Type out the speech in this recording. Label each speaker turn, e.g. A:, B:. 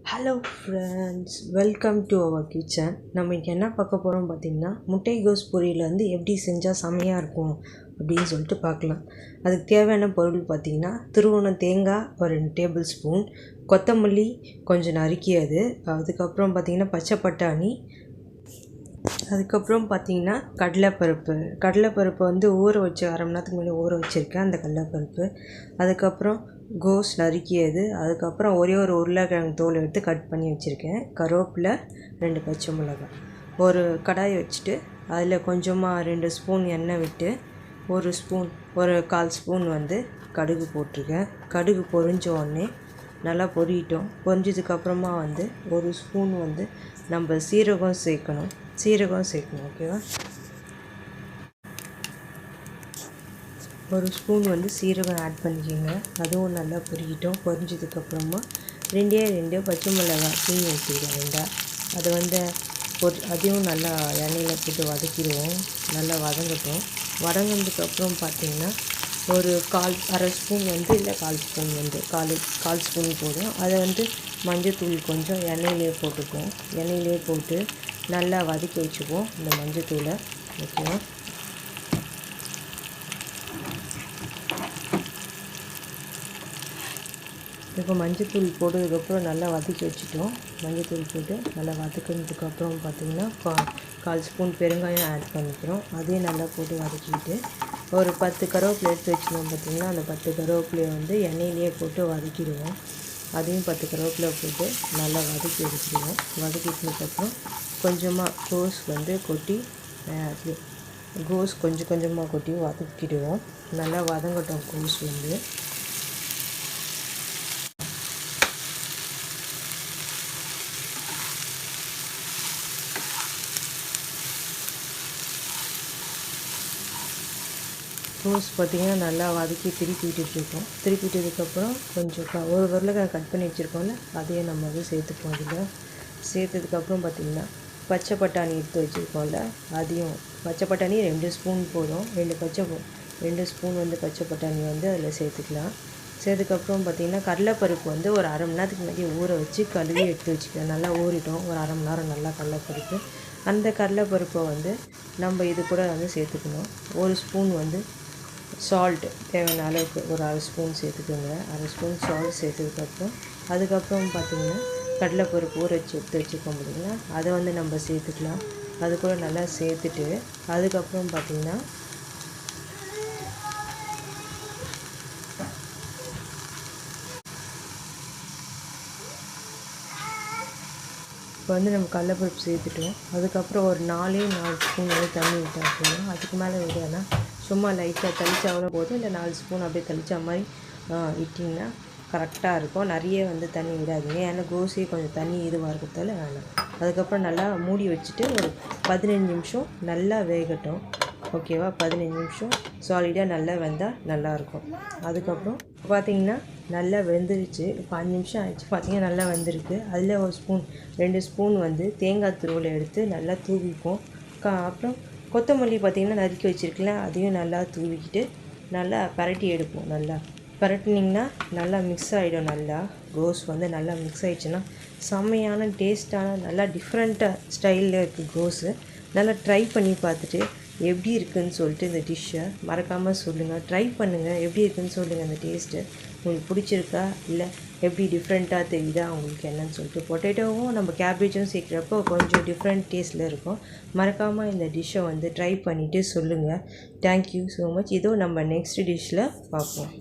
A: Hello friends, welcome to our kitchen. நம்ம இன்றைக்கி என்ன பார்க்க போகிறோம் பார்த்திங்கன்னா, முட்டைகோஸ் பொரியல் வந்து எப்படி செஞ்சால் செமையாக இருக்கும் அப்படின்னு சொல்லிட்டு பார்க்கலாம். அதுக்கு தேவையான பொருள் பார்த்திங்கன்னா, துருவன தேங்காய் ஒரு 2 டேபிள் ஸ்பூன், கொத்தமல்லி கொஞ்சம் நறுக்கியது, அதுக்கப்புறம் பார்த்திங்கன்னா பச்சை பட்டாணி, அதுக்கப்புறம் பார்த்திங்கன்னா கடலைப்பருப்பு வந்து ஊற வச்சு அரை மணி நேரத்துக்கு முன்னாடி ஊற வச்சுருக்கேன் அந்த கடலைப்பருப்பு. அதுக்கப்புறம் கோஸ் நறுக்கியது, அதுக்கப்புறம் ஒரே ஒரு உருளைக்கிழங்கு தோல் எடுத்து கட் பண்ணி வச்சுருக்கேன், கருவேப்பிலை, 2 பச்சை மிளகாய். ஒரு கடாய் வச்சுட்டு அதில் கொஞ்சமாக 2 ஸ்பூன் எண்ணெய் விட்டு ஒரு 1/4 ஸ்பூன் வந்து கடுகு போட்டிருக்கேன். கடுகு பொரிஞ்ச உடனே நல்லா பொரிஞ்சதுக்கப்புறமா வந்து ஒரு ஸ்பூன் வந்து நம்ம சீரகம் சேர்க்கணும். ஓகேவா. ஒரு ஸ்பூன் வந்து சீரகம் ஆட் பண்ணிக்கோங்க. அதுவும் நல்லா பொரிஞ்சதுக்கப்புறமா 2 பச்சை மிளகாய் தீனி வச்சுக்கிறேன். அதை வந்து அதையும் நல்லா எண்ணெயில் போட்டு வதக்கிடுவோம். நல்லா வதங்கினதுக்கப்புறம் பார்த்திங்கன்னா ஒரு அரை ஸ்பூன் வந்து இல்லை 1/4 ஸ்பூன் வந்து கால் ஸ்பூன் போடும். அதை வந்து மஞ்சத்தூள் கொஞ்சம் எண்ணெயிலே போட்டு நல்லா வதக்கி வச்சுக்குவோம் இந்த மஞ்சத்தூளை. ஓகேவா. இப்போ மஞ்சத்தூள் போட்டதுக்கப்புறம் நல்லா வதக்கி வச்சுட்டோம். மஞ்சத்தூள் போட்டு நல்லா வதக்கினதுக்கப்புறம் பார்த்திங்கன்னா 1/4 ஸ்பூன் பெருங்காயம் ஆட் பண்ணிக்கிறோம். அதையும் நல்லா போட்டு வதக்கிட்டு ஒரு 10 கருவேப்பிலை எடுத்து வச்சுருந்தோம் பார்த்திங்கன்னா, அந்த 10 கருவேப்பிலையை வந்து எண்ணெயிலே போட்டு வதக்கிடுவோம். அதையும் 10 கருவேப்பிலை போட்டு நல்லா வதக்கி எடுத்துடுவோம். வதக்கிட்டதுக்கப்புறம் கொஞ்சமாக கோஸ் கொஞ்சமாக கொட்டி வதக்கிடுவோம். நல்லா வதங்கட்டும் கோஸ் வந்து. கோஸ் பார்த்திங்கன்னா நல்லா வதக்கி திருப்பி விட்டதுக்கப்புறம் கொஞ்சம் ஒரு உருளைக்கிழங்கு கட் பண்ணி வச்சுருக்கோம்ல, அதையும் நம்ம வந்து சேர்த்துப்போம். அதில் சேர்த்ததுக்கப்புறம் பார்த்திங்கன்னா பச்சை பட்டாணி எடுத்து வச்சுருக்கோம்ல, அதையும் பச்சை பட்டாணி 2 ஸ்பூன் போதும். 2 ஸ்பூன் வந்து பச்சை பட்டாணி வந்து அதில் சேர்த்துக்கலாம். சேர்த்துக்கப்புறம் பார்த்திங்கன்னா கடலைப்பருப்பு வந்து ஒரு அரை மணி நேரத்துக்கு முன்னாடி ஊற வச்சு கழுவி எடுத்து வச்சுக்கலாம். நல்லா ஊறிட்டோம் ஒரு அரை மணி நேரம் நல்லா கடலைப்பருப்பு. அந்த கடலைப்பருப்பை வந்து நம்ம இது கூட வந்து சேர்த்துக்கணும். ஒரு ஸ்பூன் வந்து சால்ட்டு தேவையான அளவுக்கு ஒரு அரை ஸ்பூன் சேர்த்துக்கோங்க. அரை ஸ்பூன் சால்ட் அதுக்கப்புறம் பார்த்திங்கன்னா கடலைப்பருப்பு ஊற வச்சு எடுத்து வச்சுருக்கோம் பார்த்திங்கன்னா, அதை வந்து நம்ம சேர்த்துக்கலாம். அது கூட நல்லா சேர்த்துட்டு அதுக்கப்புறம் பார்த்திங்கன்னா இப்போ வந்து நம்ம கடலைப்பருப்பு சேர்த்துட்டோம். அதுக்கப்புறம் ஒரு 4 ஸ்பூன் வந்து தண்ணி விட்டால் போதும். அதுக்கு மேலே விடனா சும்மா லைட்டாக தெளிச்சாலும் போதும், இல்லை 4 ஸ்பூன் அப்படியே தெளித்த மாதிரி விட்டிங்கன்னா கரெக்டாக இருக்கும். நிறைய வந்து தண்ணி விடாதீங்க, ஏன்னா கோஸே கொஞ்சம் தண்ணி இதுவாக இருக்கிறதால வேணாம். அதுக்கப்புறம் நல்லா மூடி வச்சுட்டு ஒரு 15 நிமிஷம் நல்லா வேகட்டும். ஓகேவா. 15 நிமிஷம் சாலிடாக நல்லா வெந்தால் நல்லாயிருக்கும். அதுக்கப்புறம் பார்த்திங்கன்னா நல்லா வெந்துருச்சு. 5 நிமிஷம் ஆகிடுச்சு பார்த்திங்கன்னா நல்லா வெந்திருக்கு. அதில் ஒரு 2 ஸ்பூன் வந்து தேங்காய் துருவலை எடுத்து நல்லா தூவிப்போம். அப்புறம் கொத்தமல்லி பார்த்திங்கன்னா நறுக்கி வச்சுருக்கலாம், அதையும் நல்லா தூவிக்கிட்டு நல்லா பரட்டி எடுப்போம். நல்லா பரட்டினிங்கன்னா நல்லா மிக்ஸ் ஆகிடும். நல்லா கோஸ் வந்து நல்லா மிக்ஸ் ஆகிடுச்சுன்னா செம்மையான டேஸ்ட்டான நல்லா டிஃப்ரெண்ட்டாக ஸ்டைலில் இருக்குது கோஸு. நல்லா ட்ரை பண்ணி பார்த்துட்டு எப்படி இருக்குதுன்னு சொல்லிட்டு இந்த டிஷ்ஷை மறக்காமல் சொல்லுங்கள். ட்ரை பண்ணுங்கள், எப்படி இருக்குதுன்னு சொல்லுங்கள். அந்த டேஸ்ட்டு உங்களுக்கு பிடிச்சிருக்கா, இல்லை எப்படி டிஃப்ரெண்ட்டாக தெரியுதா உங்களுக்கு என்னன்னு சொல்லிட்டு. பொட்டேட்டோவும் நம்ம கேபேஜும் சேர்க்குறப்போ கொஞ்சம் டிஃப்ரெண்ட் டேஸ்ட்டில் இருக்கும். மறக்காமல் இந்த டிஷ்ஷை வந்து ட்ரை பண்ணிவிட்டு சொல்லுங்கள். Thank you so much. இதோ நம்ம நெக்ஸ்ட் டிஷ்ஷில் பார்ப்போம்.